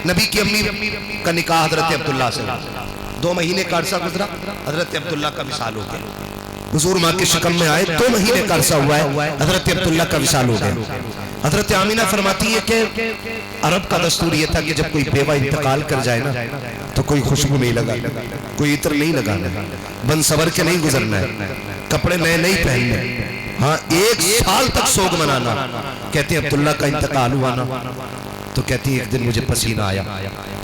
نبی کی امی کا نکاح حضرت عبداللہ سے 2 مہینے کا عرصہ گزرا، حضرت عبداللہ کا وصال ہو گیا۔ حضور ماں کے شکم میں آئے، 2 مہینے کا عرصہ ہوا ہے، حضرت عبداللہ کا وصال ہو گیا۔ حضرت آمینہ فرماتی ہے کہ عرب کا دستور یہ تھا کہ جب کوئی بیوہ انتقال کر جائے نا تو کوئی خوشبو نہیں لگانا، کوئی عطر نہیں لگانا، بن سور کے نہیں گزرنا ہے، کپڑے نئے نہیں پہننے، ہاں 1 سال تک سوگ منانا۔ کہتے ہیں عبداللہ کا انتقال ہوا نا تو کہتی ہے ایک دن مجھے پسینہ آیا،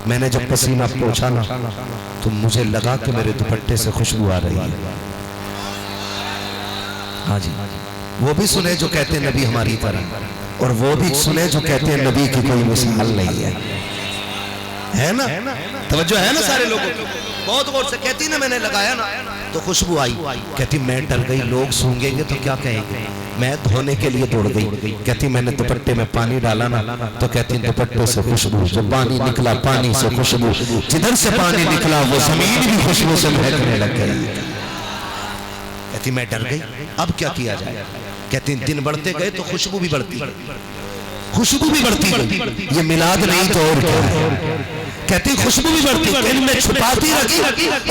میں نے جب پسینہ پہنچا نا تو مجھے لگا کہ میرے دوپٹے سے خوشبو آ رہی ہے۔ ہاں جی، وہ بھی سنے جو کہتے ہیں نبی ہماری طرح، اور وہ بھی سنے جو کہتے ہیں نبی کی کوئی مثال نہیں ہے نا؟ توجہ ہے نا سارے لوگوں کو؟ بہت غور سے کہتی نا میں نے لگایا نا تو خوشبو آئی، کہتی میں ڈر گئی لوگ سونگیں گے تو کیا کہیں گے، میں دھونے کے لیے دوڑ گئی، کہتی میں نے دوپٹے میں پانی ڈالا نا تو کہتی دوپٹے سے خوشبو، جو پانی نکلا پانی سے خوشبو، جدھر سے پانی نکلا وہ زمین بھی خوشبو سے مہکنے لگ گئی۔ کہتی میں ڈر گئی، اب کیا کیا جائے؟ کہتی دن بڑھتے گئے تو خوشبو بھی بڑھتی گئی، یہ میلاد نہیں تو اور کیا ہے؟ کہتی خوشبو بھی بڑھتی، دن میں چھپاتی رکھی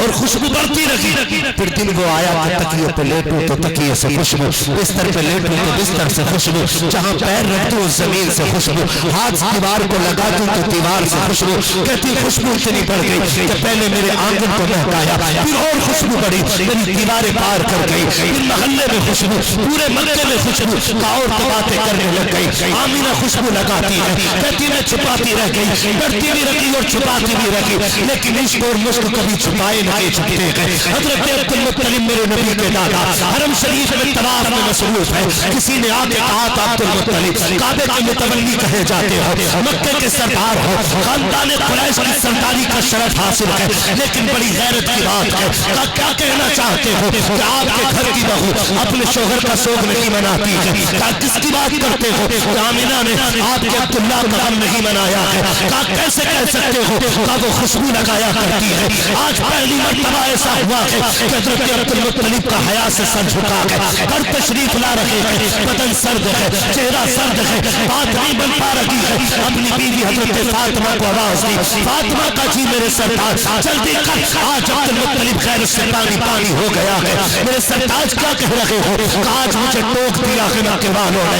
اور خوشبو بڑھتی رکھی۔ پھر دن وہ آیا کہ تکیے پہ لیٹوں تو تکیے سے خوشبو، بستر پہ لیٹوں تو بستر سے خوشبو، جہاں پیر رکھتوں زمین سے خوشبو، ہاتھ دیوار کو لگاتوں تو دیوار سے خوشبو۔ کہتی خوشبو اتنی بڑھ گئی کہ پہلے میرے آنگن کو مہکایا، پھر اور خوشبو بڑھی، میری دیواریں پار کر گئی، پھر محلے میں خوشبو، پورے مکے میں خوشبو، اور باتیں کرنے لگ گئی۔ آمینہ خوشبو لگاتی ہے، کہتی میں چھپاتی رہ گئی، ڈرتی بھی رکھی اور چھپاتی بھی رکھی، لیکن عشق اور مشق کبھی چھپائے نہیں چھپتے گئے۔ حضرت عبدالمطلب میرے نبی کے دادا حرم شریف میں طواف میں مصروف ہے، کسی نے آ کے کہا تھا عبدالمطلب کعبے کے متولی کہے جاتے ہو، مکے کے سردار ہو، خاندان قریش کی سرداری کا شرف حاصل ہے، لیکن بڑی غیرت کی بات ہے، کیا کہنا چاہتے ہو کہ آپ کے گھر کی بہو اپنے شوہر کا سوگ نہیں مناتی ہے؟ کیا کس کی بات کرتے ہو کہ آمینہ نے آپ کے عبداللہ کا غم نہیں منایا ہے؟ کیا کیسے کہہ سکتے ہو کہ وہ خوشبو لگایا کرتی ہے؟ آج پہلی مرتبہ ایسا ہوا ہے کہ حضرت عبدالمطلب کا حیا سے سر جھکا ہے، گھر تشریف لا رہے ہیں، بدن سرد ہے، چہرہ سرد ہے، بات نہیں بن پا رہی ہے۔ اپنی بیوی حضرت فاطمہ کو آواز دی، فاطمہ کا جی میرے سرتاج جلدی کر، آج عبدالمطلب خیر سے پانی پانی ہو گیا ہے، میرے سرتاج کیا کہہ رہے ہو کہ آج مجھے ٹوک دیا خنا کے والوں نے،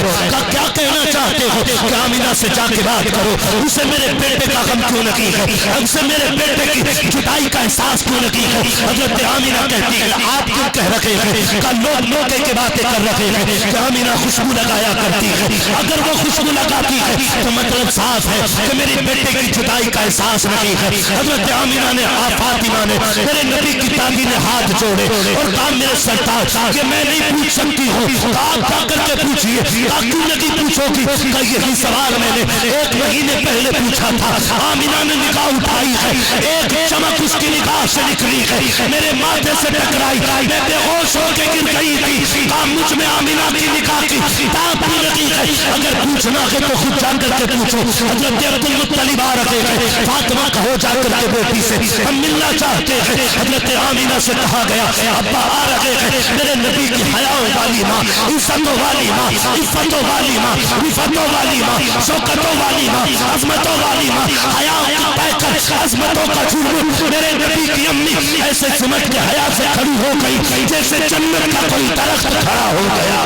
کیا کہنا چاہتے ہو کہ آمینہ سے جا کے بات کرو، اسے میرے بیٹے کا غم کیوں نہیں ہے، ہم سے میرے بیٹے کی جدائی کا احساس کیوں نہیں ہے؟ حضرت آمینہ کہتی ہے آپ کیوں کہہ رہے ہیں کہ لوگ موقع کی باتیں کر رہے ہیں کہ آمینہ خوشبو لگایا کرتی ہے؟ اگر وہ خوشبو لگاتی ہے تو مطلب صاف ہے کہ میرے بیٹے کی جدائی کا احساس نہیں ہے۔ حضرت آمینہ نے فاطمہ نے میرے نبی کی دادی نے ہاتھ جوڑے اور کہا میرے سرتاج کہ میں نہیں پوچھ سکتی ہوں، آپ جا کر کے پوچھئے، کیوں نہیں پوچھو گی؟ کہ یہی سوال میں نے 1 مہینے پہلے پوچھا تھا۔ آمینہ نے نگاہ اٹھائی ہے، ایک چمک اس کی نگاہ سے نکلی ہے، میرے ماتھے سے ٹکرائی، میں بے ہوش ہو کے گر گئی تھی، کہا مجھ میں آمینہ کی نگاہ کی تاب بھی نہیں ہے، اگر پوچھنا ہے تو خود جا کر کے پوچھو۔ حضرت عبدالمطلب آ رہے ہیں، فاطمہ کہو جا کر کے بیٹی سے ہم ملنا چاہتے ہیں۔ حضرت آمینہ سے کہا گیا ابا آ رہے ہیں، میرے نبی کی حیاء والی ماں، عزتوں والی ماں، عفتوں والی ماں، رفتوں والی ماں، شوکتوں والی ماں، عظمتوں والی ماں، حیاء کا پیکر، عظمتوں کا جھوٹ، میرے نبی کی امی ایسے سمٹ کے حیا سے کھڑی ہو گئی جیسے جنت کا کوئی درخت کھڑا ہو گیا۔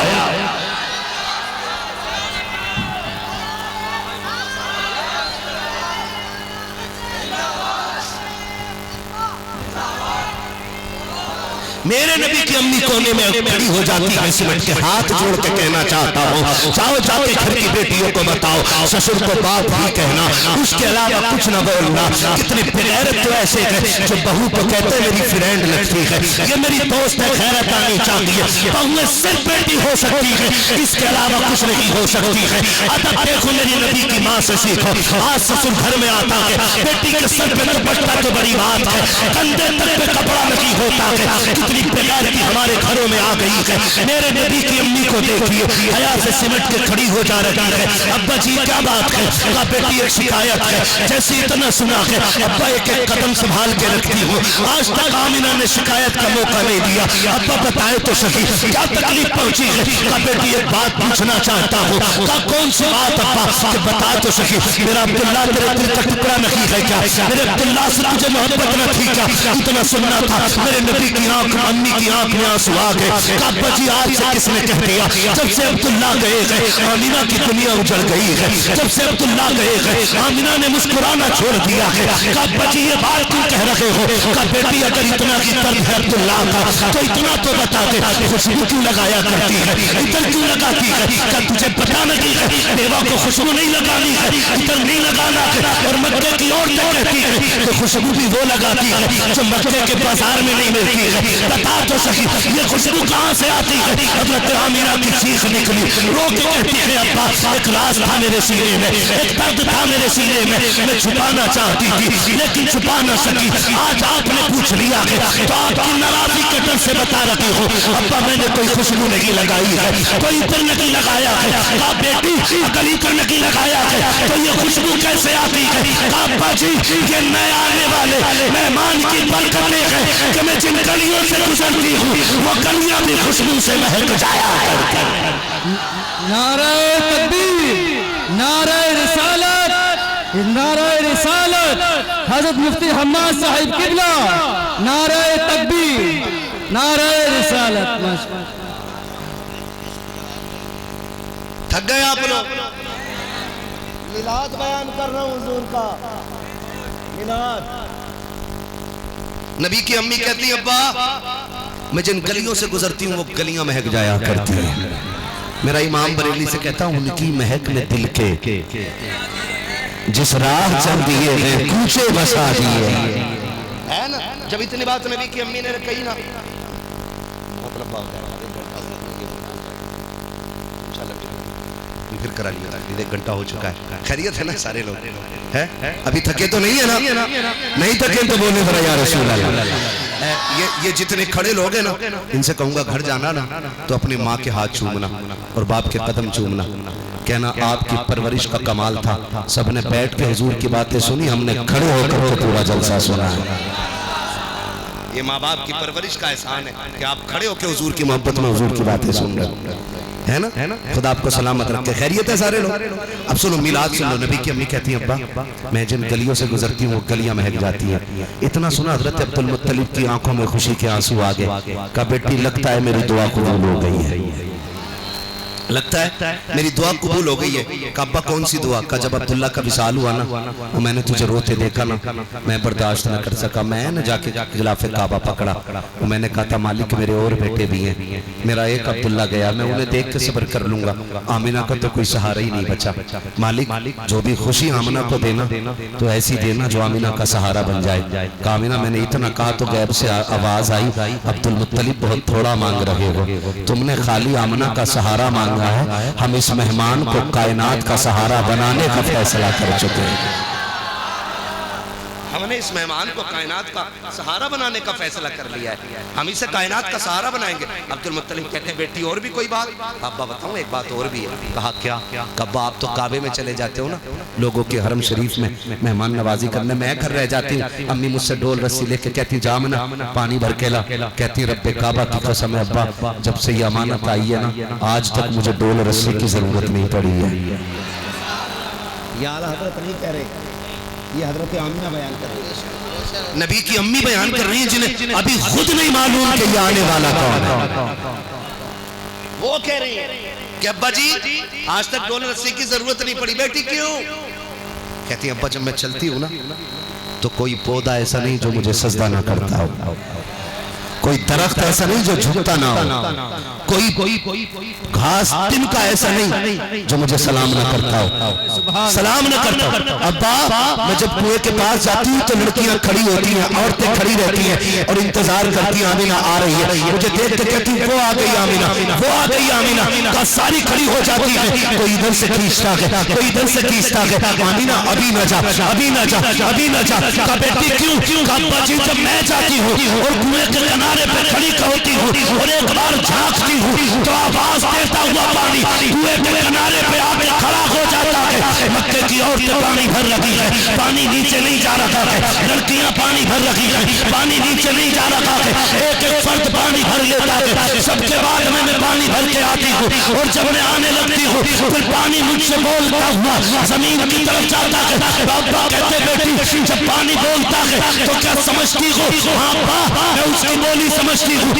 میرے نبی کی امی کونے میں کھڑی ہو جاتی ہے، سمٹ کے ہاتھ جوڑ کے کہنا چاہتا ہوں جاؤ جا کے گھر کی بیٹیوں کو بتاؤ سسر کو بات بھی کہنا، اس کے علاوہ کچھ نہ بولنا۔ کتنے بغیرت تو ایسے ہیں جو بہو کو کہتے میری فرینڈ لگتی ہے، یہ میری دوست ہے، خیرت آنی چاہیے، بہویں صرف بیٹی ہو سکتی ہے، اس کے علاوہ کچھ نہیں ہو سکتی ہے۔ ادب دیکھو میری نبی کی ماں سے سیکھو۔ آج سسر گھر میں آتا ہے، بیٹی کے سر پہ دوپٹہ تو بڑی بات ہے، کندھے تک پہ کپڑا نہیں ہوتا ہے، کتنی بغیر کی ہمارے گھروں میں آ گئی ہے. میرے نبی کی امی کو دیکھیے حیا سے سمٹ کے کھڑی ہو جا رہی ہے. ابا جی کیا بات ہے؟ کہا بیٹی ایک شکایت ہے. جیسے اتنا سنا ہے ابا ایک ایک قدم سنبھال کے رکھتی ہوں. آج تک آمینہ نے شکایت کا موقع نہیں دیا. ابا بتائے تو صحیح کیا تکلیف پہنچی ہے؟ کہا بیٹی ایک بات پوچھنا چاہتا ہوں. کہا کون سی بات ابا؟ کہ بتا تو صحیح میرا عبداللہ تیرے دل کا ٹکڑا نہیں ہے کیا؟ میرے عبداللہ سے تجھے محبت نہ تھی کیا؟ اتنا سننا تھا. میرے نبی کی آنکھ امی کی آنکھ میں آنسو آ گئے. کہا ابا جی آج سے کس نے کہہ دیا؟ جب سے عبداللہ گئے ہیں آمینہ کی دنیا اجڑ گئی ہے. جب سے عبداللہ گئے ہیں آمینہ نے مسکرانا چھوڑ دیا ہے. کہا ابا جی یہ بات کیوں کہہ رہے ہو؟ کہا بیٹی اگر اتنا کی طرف ہے عبداللہ کا تو اتنا تو بتا دے خوشبو کیوں لگایا کرتی ہے؟ اتر کیوں لگاتی ہے؟ کہا تجھے پتا نہیں ہے بیوہ کو خوشبو نہیں لگانی ہے، اتر نہیں لگانا ہے. اور مکے کی عورتیں کہتی ہے کہ خوشبو بھی وہ لگاتی ہے جو مکے کے بازار میں نہیں ملتی ہے. بتا تو صحیح یہ خوشبو کہاں سے آتی ہے؟ حضرت آمینہ کی چیخ نکلی، رو کے کہتی ہے ابا ایک راز تھا میرے سینے میں، ایک درد تھا میرے سینے میں، میں چھپانا چاہتی تھی لیکن چھپا نہ سکی. آج آپ نے پوچھ لیا ہے تو آپ کی ناراضی کے ڈر سے بتا رہی ہو ابا میں نے کوئی خوشبو نہیں لگائی ہے، کوئی عطر نہیں لگایا ہے. کہا بیٹی اگر عطر نہیں لگایا ہے تو یہ خوشبو کیسے آتی ہے؟ کہا ابا جی یہ نئے آنے والے مہمان کی برکتیں ہیں کہ میں جن گلیوں سے گزرتی ہوں وہ گلیاں بھی خوشبو سے مہک جایا کرتی ہیں. نعرہ تکبیر، نعرہ رسالت، نعرہ رسالت حضرت مفتی حماد صاحب قبلہ، نعرہ تکبیر، نعرہ رسالت. تھک گئے آپ لوگ؟ میلاد بیان کر رہا ہوں حضور کا میلاد. نبی کی امی کہتی ہیں ابا میں جن گلیوں سے گزرتی ہوں وہ گلیاں مہک جایا کرتی ہیں. میرا امام بریلی سے کہتا ہوں ان کی مہک نے دل کے جس راہ چل دیے ہیں کوچے بسا دیے ہے نا. جب اتنی بات نبی کی امی نے کہی نا مطلب بات پھر کرا لیا. ایک گھنٹہ ہو چکا ہے. خیریت ہے نا سارے لوگ ہے؟ ابھی تھکے تو نہیں ہے نا؟ نہیں تھکے تو بولے ذرا یا رسول اللہ. یہ جتنے کھڑے لوگ ہیں نا ان سے کہوں گا گھر جانا نا تو اپنی ماں کے ہاتھ چومنا اور باپ کے قدم چومنا، کہنا آپ کی پرورش کا کمال تھا. سب نے بیٹھ کے حضور کی باتیں سنی، ہم نے کھڑے ہو کر کے پورا جلسہ سنا ہے. یہ ماں باپ کی پرورش کا احسان ہے کہ آپ کھڑے ہو کے حضور کی محبت میں حضور کی باتیں سن رہے ہے نا. خدا آپ کو سلامت رکھے. خیریت ہے سارے لوگ؟ اب سنو میلاد سن لو. نبی کی امی کہتی ہیں ابا میں جن گلیوں سے گزرتی ہوں وہ گلیاں مہک جاتی ہیں. اتنا سنا حضرت عبدالمطلب کی آنکھوں میں خوشی کے آنسو آ گئے. کہا بیٹی لگتا ہے میری دعا قبول ہو گئی ہے، لگتا ہے میری دعا قبول ہو گئی ہے. کہا ابا کون سی دعا؟ کہا جب عبداللہ کا وصال ہوا نا وہ میں نے تجھے روتے دیکھا نا میں برداشت نہ کر سکا. میں نے جا کے غلاف کعبہ پکڑا. میں نے کہا تھا مالک میرے اور بیٹے بھی ہیں، میرا ایک عبداللہ گیا میں انہیں دیکھ کے صبر کر لوں گا. آمینہ کا تو کوئی سہارا ہی نہیں بچا. مالک جو بھی خوشی آمینہ کو دینا تو ایسی دینا جو آمینہ کا سہارا بن جائے. کہا آمینہ میں نے اتنا کہا تو غیب سے آواز آئی عبدالمطلب بہت تھوڑا مانگ رہے ہو، تم نے خالی آمینہ کا سہارا مانگا ہے، ہم اس مہمان کو کائنات کا سہارا بنانے کا فیصلہ کر چکے ہیں. ہم نے اس مہمان کو کائنات کا سہارا بنانے کا فیصلہ کر لیا ہے، ہم اسے کائنات کا سہارا بنائیں گے. عبدالمطلب کہتے ہیں بیٹی اور بھی کوئی بات؟ ابا بتاؤں ایک بات اور بھی ہے. کہا کیا؟ ابا آپ تو کعبے میں چلے جاتے ہو نا لوگوں کے حرم شریف میں مہمان نوازی کرنے، میں گھر رہ جاتی ہوں. امی مجھ سے ڈول رسی لے کے کہتی جامنا پانی بھر کے لا. کہتی رب کعبہ کی قسم ہے ابا جب سے یہ امانت آئی ہے نا آج تک مجھے ڈول رسی کی ضرورت نہیں پڑی ہے. یہ اعلیٰ حضرت نہیں کہہ رہے، یہ حضرت آمینہ بیان کر رہی ہے. نبی کی امی بیان کر رہی ہیں جنہیں ابھی خود نہیں معلوم کہ یہ آنے والا کون ہے. وہ کہہ رہی ہیں کہ ابا جی آج تک ڈول رسی کی ضرورت نہیں پڑی. بیٹی کیوں؟ کہتی ہیں ابا جب میں چلتی ہوں نا تو کوئی پودا ایسا نہیں جو مجھے سجدہ نہ کرتا ہو، کوئی درخت ایسا نہیں جو جھکتا نہ ہو، کوئی گھاس تن کا ایسا نہیں جو مجھے سلام نہ کرتا ہو، سلام نہ کرتا ہو. ابا میں جب کنویں کے پاس جاتی ہوں تو لڑکیاں کھڑی ہوتی ہیں، عورتیں کھڑی رہتی ہیں اور انتظار کرتی ہیں آمینہ آ رہی ہے. مجھے دیکھ کے کہتی ہیں وہ آ گئی آمینہ، وہ آ گئی آمینہ. کہا ساری کھڑی ہو جاتی ہیں، کوئی ادھر سے کھینچتا ہے کوئی ادھر سے کھینچتا ہے. آمینہ ابھی نہ جا ابھی نہ جا ابھی نہ جا. کہا بیٹی کیوں؟ کہا ابا جی جب میں جاتی ہوں اور کنویں کے کنارے کنارے پہ کھڑی ہوتی ہوں اور ایک بار جھانکتی ہوں تو آواز دیتا ہوا پانی کنویں کے کنارے پہ آ کے کھڑا ہو جاتا ہے. مکے کی عورتیں پانی بھر رہی ہے, پانی نیچے نہیں جا رہا ہے, لڑکیاں پانی بھر رہی ہیں, پانی نیچے نہیں جا رہا ہے, ایک ایک فرد پانی بھر لیتا ہے. سب کے بعد میں پانی بھر کے آتی ہوں اور جب میں آنے لگتی ہوں پھر پانی مجھ سے بولتا ہوا زمین کی طرف جاتا ہے. ابا کہتے بیٹی جب پانی بولتا ہے تو کیا سمجھتی ہو؟ ہاں ابا میں اس کی بولی سمجھتی ہوں.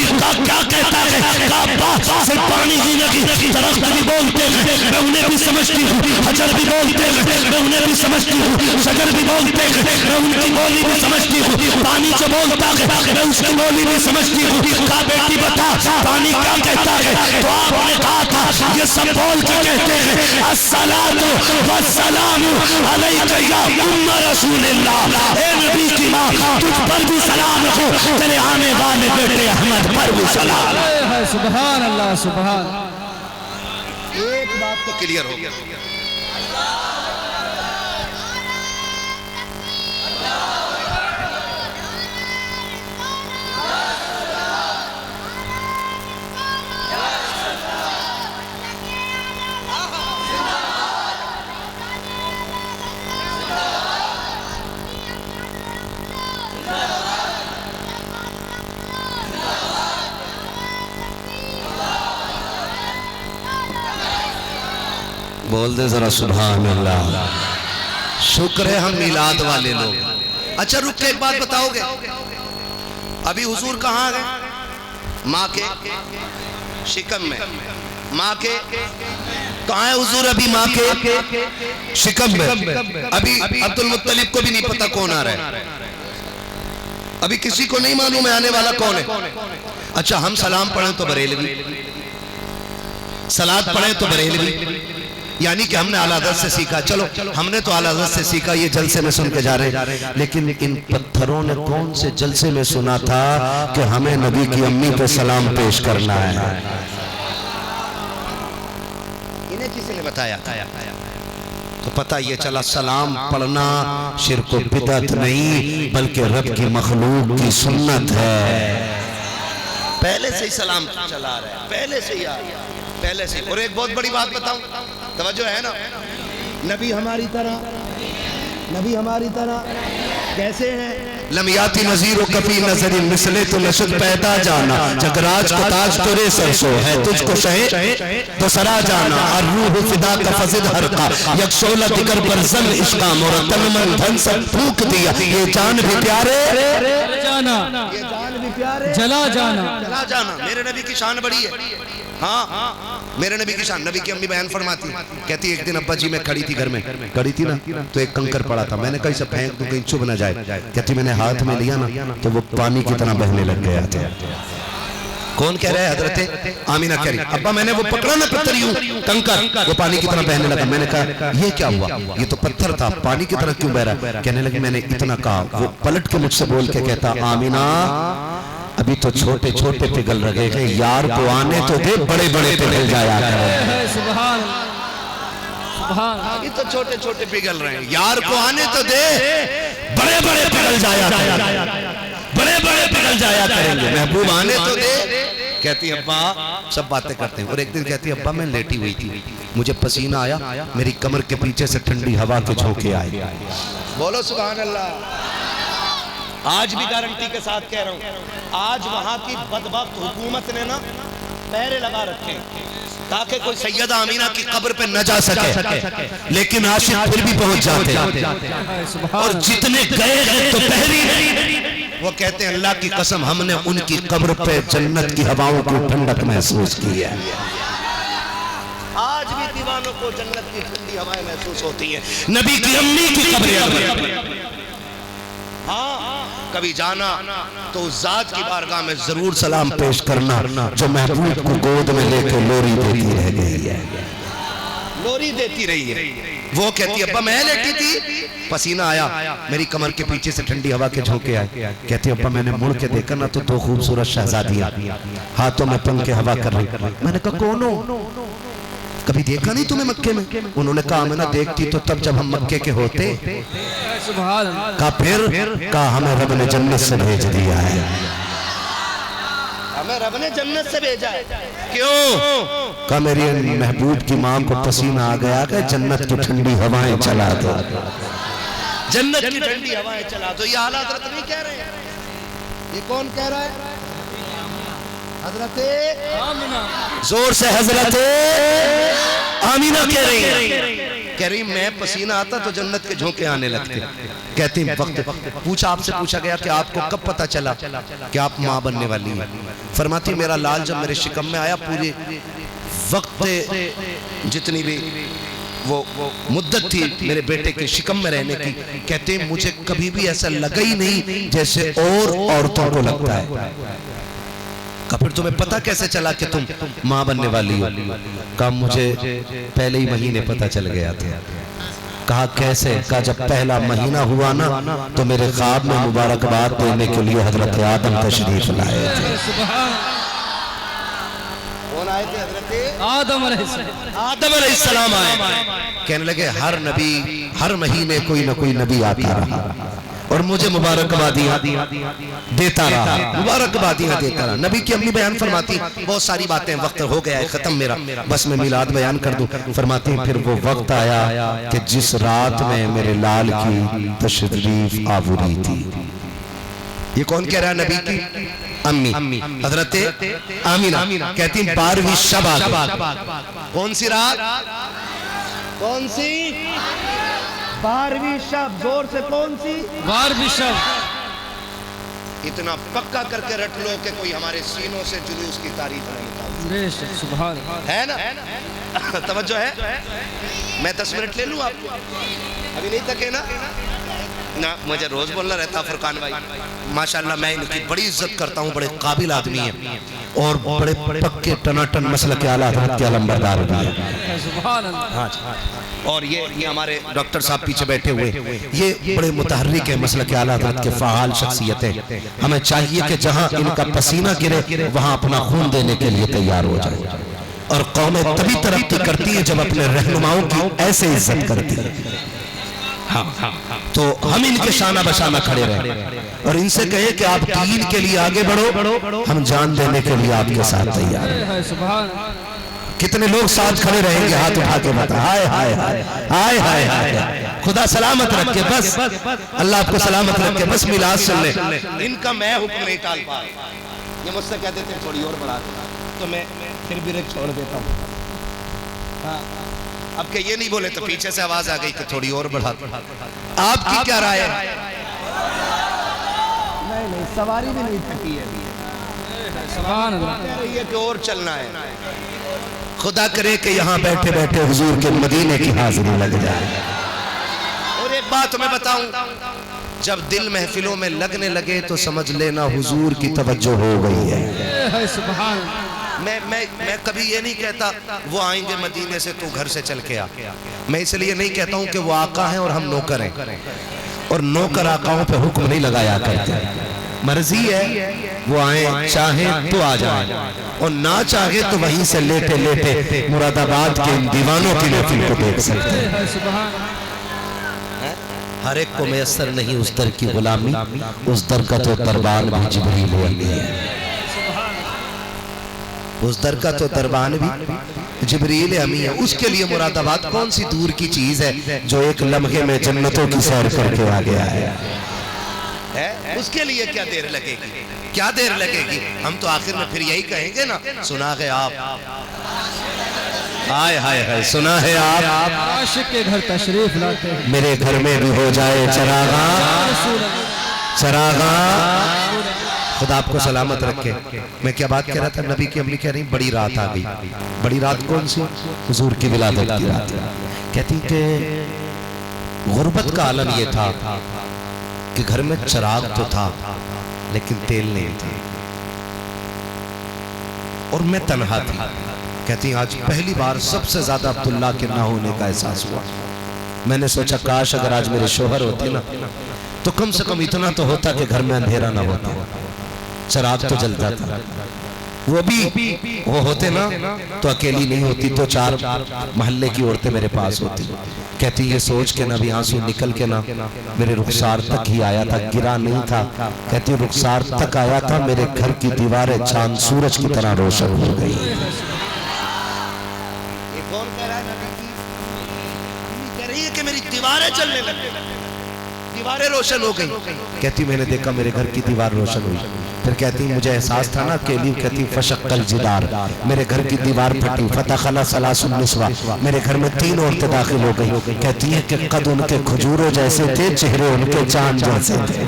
کیا کہتا ہے؟ ابا صرف پانی ہی نہیں, درخت بھی بولتے ہیں میں انہیں بھی سمجھتی ہوں, حجر بھی بولتے ہیں میں انہیں بھی سمجھتی ہوں, شجر بھی بولتے ہیں میں ان کی بولی بھی سمجھتی ہوں. پانی جو بولتا ہے میں اس کی بولی بھی سمجھتی ہوں. کہا بیٹی بتا پانی کیا کہتا ہے؟ تو آپ نے کہا تھا یہ سب بول کے کہتے ہیں الصلاۃ والسلام علیک یا ام رسول اللہ. اے نبی کی ماں تجھ پر بھی سلام ہو, تیرے آنے والے بیٹے احمد پر بھی سلام. سبحان اللہ سبحان. ایک بات تو کلیئر ہو گیا. بول دے ذرا سبحان اللہ. شکر ہے ہم میلاد والے لوگ. اچھا رک کے ایک بات بتاؤ گے, ابھی حضور کہاں گئے؟ ماں کے شکم میں. ماں کے کہاں ہے حضور؟ ابھی ماں کے شکم میں. ابھی عبد المطلب کو بھی نہیں پتا کون آ رہا ہے, ابھی کسی کو نہیں معلوم ہے آنے والا کون ہے. اچھا ہم سلام پڑھیں تو بریلوی, صلات پڑھیں تو بریلوی, یعنی کہ ہم نے اعلیٰ حضرت سے سیکھا. چلو ہم نے تو اعلیٰ حضرت سے سیکھا, یہ جلسے میں سن کے جا رہے ہیں, لیکن ان پتھروں نے کون سے جلسے میں سنا تھا کہ ہمیں نبی کی امی پہ سلام پیش کرنا ہے؟ انہیں کسی نے بتایا تو پتہ یہ چلا سلام پڑھنا شرک و بدعت نہیں بلکہ رب کی مخلوق کی سنت ہے. پہلے سے ہی سلام چلا رہا ہے, پہلے سے ہی پہلے سے. اور ایک بہت بڑی بات بتاؤں, توجہ ہے نا, نبی ہماری طرح کیسے ہیں؟ لم یاتی نظیر و کفی نظر مثلے تو نشد پیدا جانا, جگراج کو تاج ترے سرسو ہے تجھ کو شہے تو سرا جانا, الروح فدا کا فضد حرقہ یک شولہ دگر برزن عشقہ مرتن من دھن سب پھوک دیا, یہ جان بھی پیارے جانا, یہ جان بھی پیارے جلا جانا. چلا جانا. میرے نبی کی شان بڑی ہے. ہاں میرے نبی کی شان. نبی کی امی بیان فرماتی کہتی ایک دن ابا جی میں کھڑی تھی گھر میں, کھڑی تھی نا تو ایک کنکر پڑا تھا, میں نے کہیں سے پھینک دوں کہیں چبھ نہ جائے. کہتی میں نے ہاتھ میں لیا نا تو وہ پانی کی طرح بہنے لگ گیا تھا. کون کہہ رہا ہے؟ حضرت آمینہ کہہ رہی, ابا میں نے وہ پکڑا نا پتھر یوں کنکر, وہ پانی کی طرح بہنے لگا. میں نے کہا یہ کیا ہوا؟ یہ تو پتھر تھا, پانی کی طرح کیوں بہ رہا ہے؟ کہنے لگی میں نے اتنا کہا. وہ پلٹ کے مجھ سے بول کے کہتا آمینہ ابھی تو چھوٹے چھوٹے پگھل رہے ہیں, یار کو آنے تو دے, بڑے بڑے پگھل جایا کریں. سبحان ابھی تو چھوٹے چھوٹے پگھل رہے ہیں, یار کو آنے تو دے, بڑے بڑے پگھل جایا کریں, بڑے بڑے پگھل جایا کریں گے. محبوب آنے تو دے. کہتی ابا سب باتیں کرتے ہیں. اور ایک دن کہتی ابا میں لیٹی ہوئی تھی, مجھے پسینہ آیا, میری کمر کے پیچھے سے ٹھنڈی ہوا کے جھونکے آئے. بولو سبحان اللہ. آج بھی گارنٹی کے ساتھ کہہ رہا ہوں, آج وہاں کی بدبخت حکومت نے نا پہرے لگا رکھے تاکہ کوئی سیدہ آمینہ کی قبر پہ نہ جا سکے, لیکن عاشق پھر بھی پہنچ جاتے ہیں. اور جتنے گئے ہیں تو پہری نہیں, وہ کہتے ہیں اللہ کی قسم ہم نے ان کی قبر پہ جنت کی ہواؤں کو ٹھنڈک محسوس کی ہے. آج بھی دیوانوں کو جنت کی ٹھنڈی ہوائیں محسوس ہوتی ہیں نبی کی امی کی قبر. ہاں کبھی جانا تو اس ذات کی بارگاہ میں ضرور سلام پیش کرنا جو محبوب کو گود میں لے کے لوری دیتی رہ گئی ہے, لوری دیتی رہی ہے. وہ کہتی ابا میں لیٹی تھی, پسینہ آیا, میری کمر کے پیچھے سے ٹھنڈی ہوا کے جھونکے آئے. کہتی ابا میں نے مڑ کے دیکھا نا تو دو خوبصورت شہزادیاں ہاتھوں میں پنکھ کے ہوا کر رہی. میں نے کہا کون ہو؟ کبھی دیکھا نہیں تمہیں مکے میں؟ انہوں نے کہا میں نہ دیکھتی تو تب جب ہم مکے کے ہوتے. کہا پھر؟ کہا ہمیں رب نے جنت سے بھیج دیا ہے. ہمیں رب نے جنت سے بھیجا ہے. کیوں؟ کہا میری محبوب کی ماں کو پسینہ آ گیا کہ جنت کی ٹھنڈی ہوائیں چلا دو. جنت کی ٹھنڈی ہوائیں چلا دو. یہ اعلیٰ حضرت نہیں کہہ رہے ہیں. یہ کون کہہ رہا ہے؟ حضرت زور سے حضرت آمینہ کہہ رہی ہیں. کہہ رہی میں پسینہ آتا تو جنت کے جھونکے آنے لگتے. کہتے ہیں وقت پوچھا آپ سے پوچھا گیا کہ آپ کو کب پتا چلا کہ آپ ماں بننے والی ہیں؟ فرماتی میرا لال جب میرے شکم میں آیا پورے وقت جتنی بھی وہ مدت تھی میرے بیٹے کے شکم میں رہنے کی، کہتے ہیں مجھے کبھی بھی ایسا لگا ہی نہیں جیسے اور عورتوں کو لگتا ہے. کہا پھر تمہیں پتا کیسے چلا کہ تم ماں بننے والی ہو؟ کہا مجھے پہلے ہی مہینے پتا چل گیا تھا. کہا کیسے؟ کہا جب پہلا مہینہ ہوا نا تو میرے خواب میں مبارکباد دینے کے لیے حضرت آدم تشریف لائے تھے. کون آئے تھے؟ حضرت آدم علیہ السلام. آدم علیہ السلام آئے. کہنے لگے ہر نبی ہر مہینے کوئی نہ کوئی نبی آتا رہا اور مجھے مبارکبادیاں دیتا رہا، مبارکبادیاں دیتا رہا. نبی کی امی بیان فرماتی بہت ساری باتیں، وقت ہو گیا ہے ختم میرا، بس میں میلاد بیان کر دوں. فرماتی پھر وہ وقت آیا کہ جس رات میں میرے لال کی تشریف آوری تھی. یہ کون کہہ رہا ہے؟ نبی کی امی حضرت آمینہ کہتی ہیں 12ویں شب آ گئی. کون سی رات؟ کون سی؟ 12ویں شب. زور سے کون سی؟ 12ویں شب. اتنا پکا کر کے رٹ لو کہ کوئی ہمارے سینوں سے جلوس کی تعریف نہیں ہوتا. بے شک سبحان ہے نا؟ توجہ ہے؟ میں 10 منٹ لے لوں آپ کو؟ ابھی نہیں تکے نا؟ نا مجھے روز بولنا رہتا فرقان بھائی. ماشاءاللہ میں ان کی بڑی عزت کرتا ہوں، بڑے قابل آدمی ہیں اور بڑے پکے ٹناٹن مسلک اعلیٰ حضرت کے علمبردار بھی ہیں. سبحان اللہ. اور یہ ہمارے ڈاکٹر صاحب پیچھے بیٹھے ہوئے یہ بڑے متحرک ہیں، مسلک اعلیٰ حضرت کے فعال شخصیتیں. ہمیں چاہیے کہ جہاں ان کا پسینہ گرے وہاں اپنا خون دینے کے لیے تیار ہو جائے. اور قومیں تبھی ترقی کرتی ہیں جب اپنے رہنماؤں کی ایسے عزت کرتی ہے. تو ہم ان کے شانہ بشانہ کھڑے رہیں اور ان سے کہے کہ آپ دین کے لیے آگے بڑھو، ہم جان دینے کے لیے آپ کے ساتھ تیار ہیں. سبحان. کتنے لوگ ساتھ کھڑے رہیں گے؟ ہاتھ اٹھا کے بتا. ہائے ہائے ہائے ہائے ہائے. خدا سلامت رکھے. بس اللہ آپ کو سلامت رکھے. بس میلاد سن لیں. ان کا میں حکم نہیں ٹال پا. یہ مجھ سے کہتے تھے تھوڑی اور بڑھا تو میں پھر بھی رکھ چھوڑ دیتا ہوں. اب کہ یہ نہیں بولے تو پیچھے سے آواز آ گئی کہ تھوڑی اور بڑھا. آپ کی کیا رائے ہے؟ نہیں سواری بھی نہیں تھکی ہے. سبحان اللہ. کہہ رہی ہے کہ اور چلنا ہے. خدا کرے کہ یہاں بیٹھے بیٹھے حضور کے مدینے کی حاضری لگ جائے. اور ایک بات تمہیں بتاؤں، جب دل محفلوں میں لگنے لگے تو سمجھ لینا حضور کی توجہ ہو گئی ہے. سبحان. میں کبھی یہ نہیں کہتا وہ آئیں گے مدینے سے تو گھر سے چل کے آ. میں اس لیے نہیں کہتا ہوں کہ وہ آقا ہیں اور ہم نوکر ہیں، اور نوکر آقاؤں پہ حکم نہیں لگایا کرتے. مرضی ہے وہ آئیں، چاہیں تو آ جائیں اور نہ چاہے تو وہیں سے لیٹے لیٹے مراد آباد کے ان دیوانوں کی محفل کو دیکھ سکتے ہیں. ہر ایک کو میسر نہیں اس در کی غلامی، اس در کا تو دربان بھی جبریل امی ہے. اس در کا تو دربان بھی جبریل امی ہے. اس کے لیے مراد آباد کون سی دور کی چیز ہے جو ایک لمحے میں جنتوں کی سیر کر کے آ گیا ہے. اس کے لیے کیا دیر لگے گی؟ کیا دیر لگے گی؟ ہم تو آخر میں پھر یہی کہیں گے نا، سنا ہے آپ. ہائے ہائے ہائے. سنا ہے آپ عاشق کے گھر تشریف لاتے ہیں. میرے گھر میں بھی ہو جائے چراغاں چراغاں. خدا آپ کو سلامت رکھے. میں کیا بات کہہ رہا تھا؟ نبی کی امی کہہ رہی بڑی رات آ گئی. بڑی رات کون سی؟ حضور کی ولادت کی رات. کہتی کہ غربت کا عالم یہ تھا کہ گھر میں چراغ تو تھا لیکن تیل نہیں تھا اور میں تنہا تھی. کہتی ہیں آج پہلی بار سب سے زیادہ عبداللہ کے نہ ہونے کا احساس ہوا. میں نے سوچا کاش اگر آج میرے شوہر ہوتے نا تو کم سے کم اتنا تو ہوتا کہ گھر میں اندھیرا نہ ہوتا، چراغ تو جلتا تھا. وہ ہوتے نا تو اکیلی نہیں ہوتی تو 4 محلے کی عورتیں میرے پاس ہوتی. کہتی یہ سوچ کے نہ بھی آنسو نکل کے نہ میرے رخسار تک ہی آیا تھا, گرا نہیں تھا. کہتی رخسار تک آیا تھا, میرے گھر کی دیواریں چاند سورج کی طرح روشن ہو گئی. یہ کون کہہ رہا ہے؟ نبی کہہ رہی ہے کہ میری دیواریں چلنے لگے, دیواریں روشن ہو گئی. کہتی میں نے دیکھا میرے گھر کی دیوار روشن ہوئی. پھر کہتی مجھے احساس تھا نا اکیلی. کہتی فشق الجدار, میرے گھر کی دیوار پھٹی. فتخلا ثلاث النسوہ, میرے گھر میں 3 عورتیں داخل ہو گئی. کہتی ہے کہ قد ان کے کھجوروں جیسے تھے, چہرے ان کے چاند جیسے تھے.